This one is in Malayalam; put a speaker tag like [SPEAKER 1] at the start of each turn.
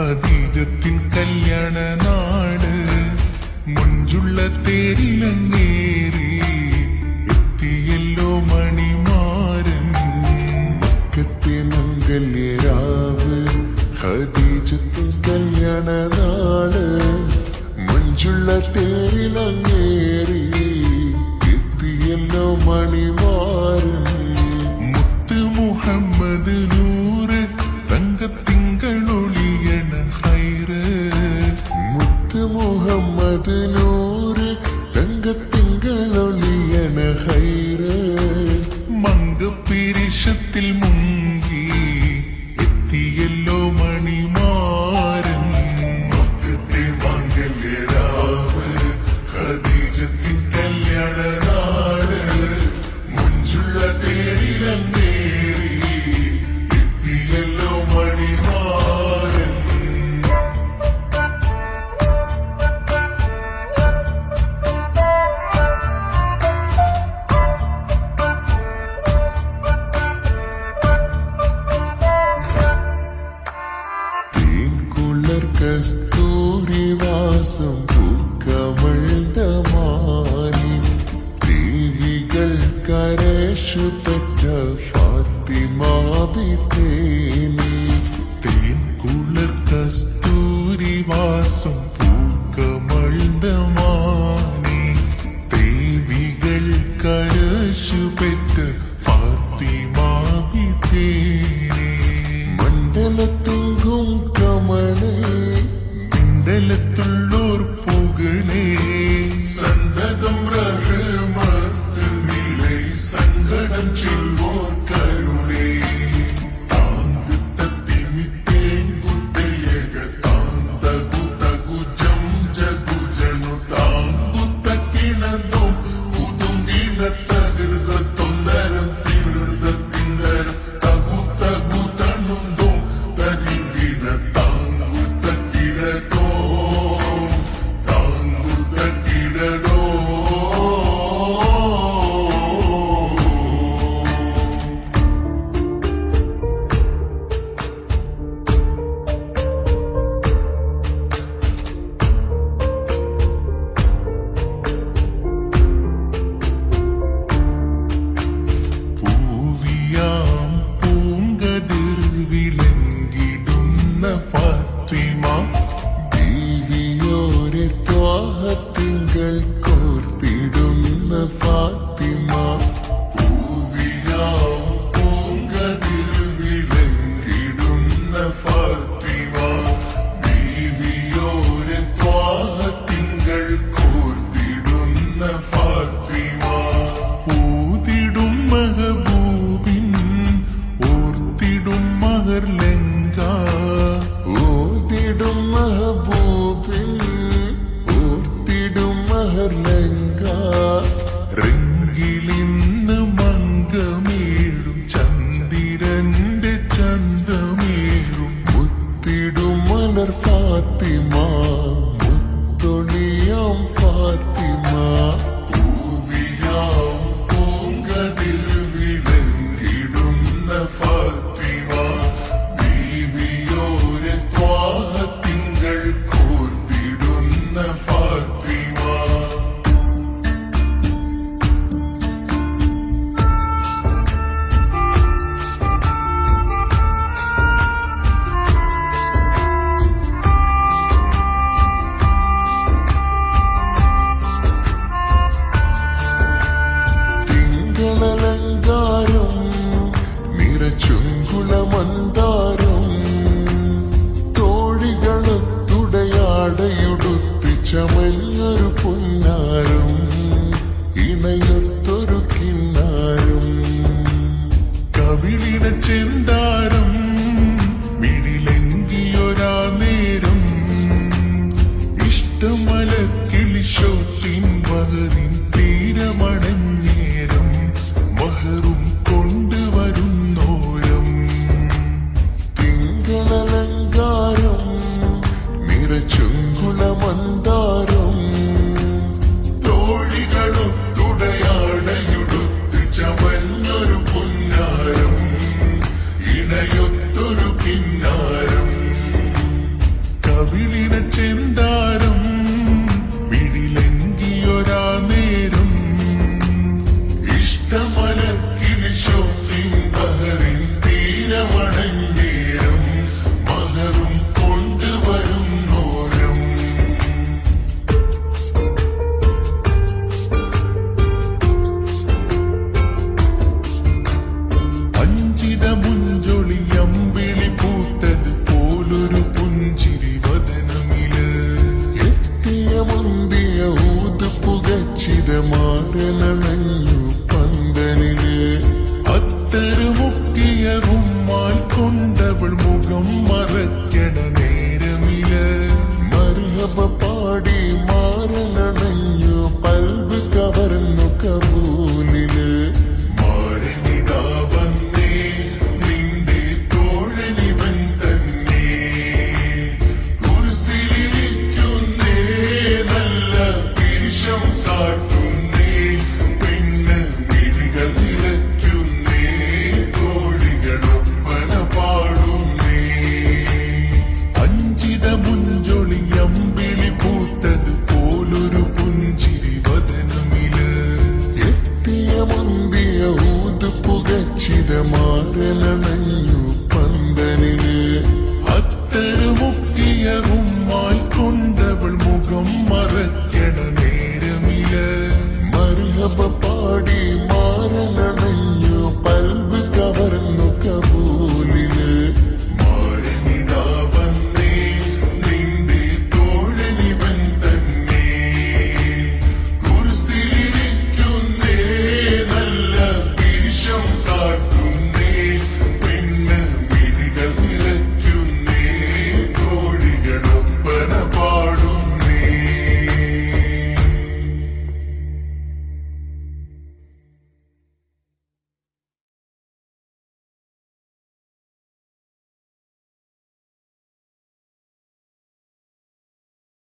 [SPEAKER 1] ഖദീജത്തിൻ കല്യാണ നാട് മുഞ്ചുള്ള തേരിലങ്ങേറി എത്തിയല്ലോ മണിമാരൻ. മക്കത്തെ മംഗല്യരാവ് ഖദീജത്തിൻ കല്യാണ നാട് മുഞ്ചുള്ള തേരിലങ്ങേറി എത്തിയല്ലോ മണിമാരൻ. മുത്ത് മുഹമ്മദ് നൂറ് തങ്കത്തിങ്കളൊളിയണ ഹൈറ്. മുത്ത് മുഹമ്മദ് നൂറ് തങ്കത്തിങ്കളൊളിയണ ഹൈറ്. മങ്കപ്പിരിശത്തിൽ മുങ്ങി എത്തിയല്ലോ മണിമാരൻ. മക്കത്തെ മംഗല്യരാവ് ഖദീജത്തിൻ കല്യാണ നാട് മുഞ്ചുള്ള തേരിലങ്ങേറി എത്തിയല്ലോ മണിമാരൻ. തേൻകുളർ കസ്തൂരിവാസം പൂക്കമഴ്തമാനി ദേവികൾ കരേശുപെട്ട ഫാത്തിമാ ബിത്തേനി. തേൻകുളർ കസ്തൂരിവാസം പൂക്കമഴ്തമാനി ദേവികൾ കരേശുപെട്ട ഫാത്തിമാ ബിത്തേനി. മണ്ഡലത്തെങ്കും കമളേ മണ്ഡലത്തുള്ളോർ പുകളേ സന്തതം റഹ്മത്ത് നിലൈ സങ്കടം ചെല്ലോർ കരുളേ. താങ്ക് തത്തിമിത്തേങ്കുത്തയക താന്തകു തകു ജം ജഗുജണു താങ്കു തക്കിണതോ കുതുങ്കിണ തകൃത തൊന്തരം തിരുത തിന്തരം തകു തകു തണുന്തോ തരികിണ താങ്കു തക്കിടതോ താങ്കു തക്കിടതോ. പൂവിയാം പൂങ്കതിർ വിളങ്ങിടുന്ന ഫാത്തിമ ദേവിയോരെ ത്വാഹത്തിങ്കൾ കോർത്തിടുന്ന ഫാത്തിമ. പൂവിയാം പൂങ്കതിർ വിളങ്ങിടുന്ന ഫാത്തിമ ദേവിയോരെ ത്വാഹത്തിങ്കൾ കോർത്തിടുന്ന ഫാത്തിമ. ഊതിടും മഹബൂബിൻ ഓർത്തിടും മഹർലങ്ക. ഊതിടും മഹബൂബിൻ ഓർത്തിടും മഹർലങ്ക. റിങ്കിലിന്ന് മങ്കമേഴും ചന്ദ്രന്റെ ചന്തമേഴും മുത്തിടും മലർ ഫാത്തിമ മുത്തൊളിയാം ഫാത്തിമ. പൂവിയാം പൂങ്കതിർ വിളങ്ങിടുന്ന ഫാത്തിമ ദേവിയോരെ ത്വാഹത്തിങ്കൾ കോർത്തിടുന്ന ഫാത്തിമ. തിങ്കളലങ്കാരം നിറച്ചുങ്കുളമന്താരം തോഴികളത്തുടയാടയുടുത്തി ചമഞ്ഞൊരു പൊന്നാരം ഇണയൊത്തൊരു കിന്നാരം. കവിളിട ചെന്താരം മിഴിലെങ്കിയൊരാ നേരം ഇഷ്ടമല കിളിശോട്ടിൻ മഹറിൻ തീരമണഞ്ഞേരം മഹറും കൊണ്ടുവരുന്നോരം. തിങ്കളലങ്കാരം നിറച്ചുങ്കുളമന്താരം തോഴികളൊത്തുടയാടയുടുത്ത് ചമഞ്ഞൊരു പൊന്നാരം ഇണയൊത്തൊരു കിന്നാരം. മുഖം മറയ്ക്കണ നേരമില്ല മർഹബ പാടി മാറണം